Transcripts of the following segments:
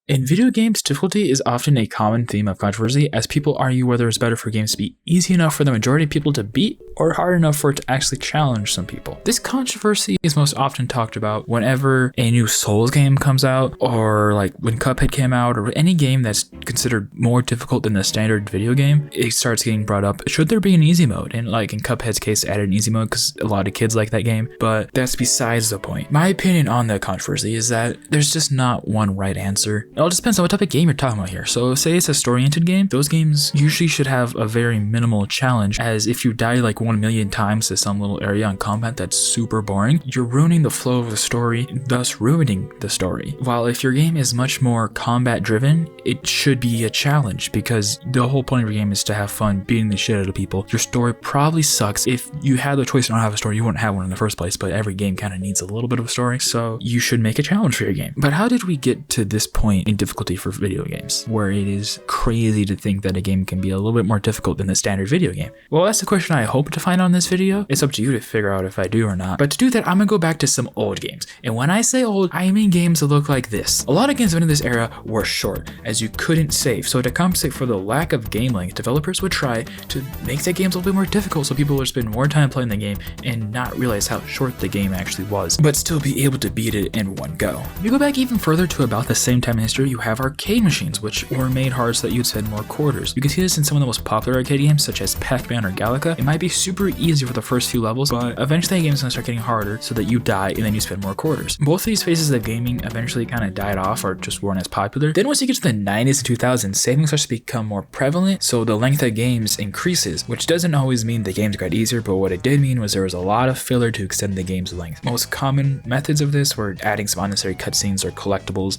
In video games, difficulty is often a common theme of controversy, as people argue whether it's better for games to be easy enough for the majority of people to beat or hard enough for it to actually challenge some people. This controversy is most often talked about whenever a new Souls game comes out, or like when Cuphead came out, or any game that's considered more difficult than the standard video game. It starts getting brought up, should there be an easy mode? And like in Cuphead's case, they added an easy mode because a lot of kids like that game, but that's besides the point. My opinion on that controversy is that there's just not one right answer. It all depends on what type of game you're talking about here. So say it's a story-oriented game, those games usually should have a very minimal challenge, as if you die like 1 million times to some little area on combat that's super boring, you're ruining the flow of the story, thus ruining the story. While if your game is much more combat driven, it should be a challenge, because the whole point of your game is to have fun beating the shit out of people. Your story probably sucks. If you had the choice to not have a story, you wouldn't have one in the first place, but every game kind of needs a little bit of a story, so you should make a challenge for your game. But how did we get to this point in difficulty for video games, where it is crazy to think that a game can be a little bit more difficult than the standard video game? Well, that's the question I hope to find on this video. It's up to you to figure out if I do or not. But to do that, I'm gonna go back to some old games. And when I say old, I mean games that look like this. A lot of games in this era were short, as you couldn't save. So to compensate for the lack of game length, developers would try to make the games a little bit more difficult so people would spend more time playing the game and not realize how short the game actually was, but still be able to beat it in one go. If you go back even further to about the same time in history, you have arcade machines, which were made hard so that you'd spend more quarters. You can see this in some of the most popular arcade games, such as Pac-Man or Galaga. It might be super easy for the first few levels, but eventually the game's gonna start getting harder so that you die and then you spend more quarters. Both of these phases of gaming eventually kind of died off or just weren't as popular. Then once you get to the 90s and 2000s, saving starts to become more prevalent, so the length of games increases, which doesn't always mean the games got easier, but what it did mean was there was a lot of filler to extend the game's length. Most common methods of this were adding some unnecessary cutscenes or collectibles,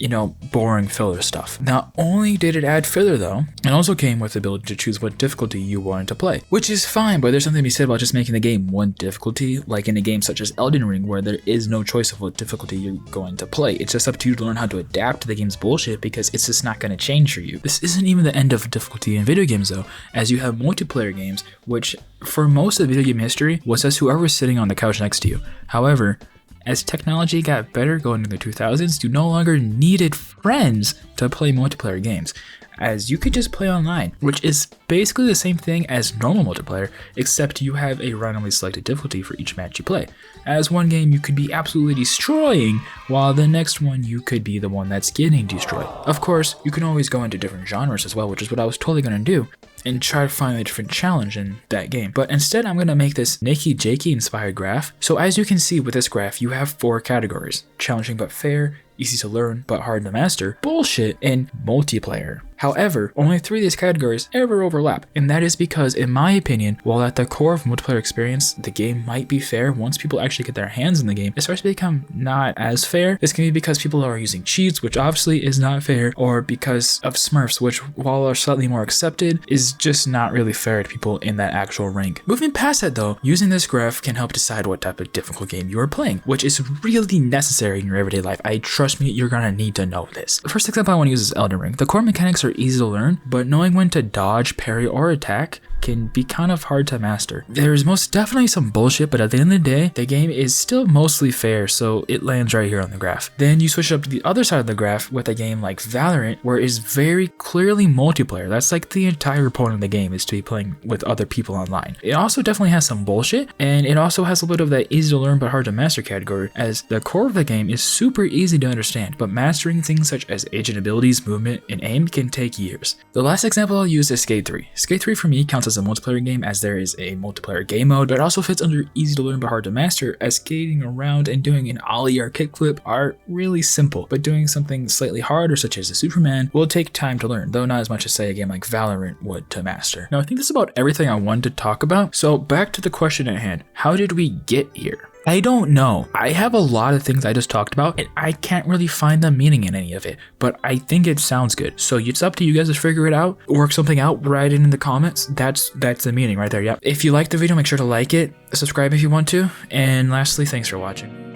boring filler stuff. Not only did it add filler though, it also came with the ability to choose what difficulty you wanted to play, which is fine, but there's something to be said about just making the game one difficulty, like in a game such as Elden Ring, where there is no choice of what difficulty you're going to play. It's just up to you to learn how to adapt to the game's bullshit, because it's just not going to change for you. This isn't even the end of difficulty in video games though, as you have multiplayer games, which for most of video game history was as whoever's sitting on the couch next to you. However, as technology got better going into the 2000s, you no longer needed friends to play multiplayer games, as you could just play online, which is basically the same thing as normal multiplayer, except you have a randomly selected difficulty for each match you play. As one game you could be absolutely destroying, while the next one you could be the one that's getting destroyed. Of course, you can always go into different genres as well, which is what I was totally going to do, and try to find a different challenge in that game. But instead, I'm going to make this Nikki Jakey inspired graph. So as you can see with this graph, you have 4 categories: challenging but fair, easy to learn but hard to master, bullshit, and multiplayer. However, only 3 of these categories ever overlap, and that is because, in my opinion, while at the core of multiplayer experience, the game might be fair, once people actually get their hands in the game, it starts to become not as fair. This can be because people are using cheats, which obviously is not fair, or because of Smurfs, which, while are slightly more accepted, is just not really fair to people in that actual rank. Moving past that though, using this graph can help decide what type of difficult game you are playing, which is really necessary in your everyday life. Trust me, you're gonna need to know this. The first example I want to use is Elden Ring. The core mechanics are easy to learn, but knowing when to dodge, parry, or attack can be kind of hard to master. There's most definitely some bullshit, but at the end of the day, the game is still mostly fair, so it lands right here on the graph. Then you switch up to the other side of the graph with a game like Valorant, where it is very clearly multiplayer. That's like the entire point of the game, is to be playing with other people online. It also definitely has some bullshit, and it also has a bit of that easy to learn but hard to master category, as the core of the game is super easy to understand, but mastering things such as agent abilities, movement, and aim can take years. The last example I'll use is Skate 3. Skate 3 for me counts as a multiplayer game, as there is a multiplayer game mode, but it also fits under easy to learn but hard to master, as skating around and doing an ollie or kickflip are really simple, but doing something slightly harder such as a Superman will take time to learn, though not as much as say a game like Valorant would to master. Now I think that's about everything I wanted to talk about, so back to the question at hand: how did we get here? I don't know. I have a lot of things I just talked about, and I can't really find the meaning in any of it, but I think it sounds good. So it's up to you guys to figure it out, work something out, write it in the comments. That's the meaning right there. Yeah. If you liked the video, make sure to like it, subscribe if you want to, and lastly, thanks for watching.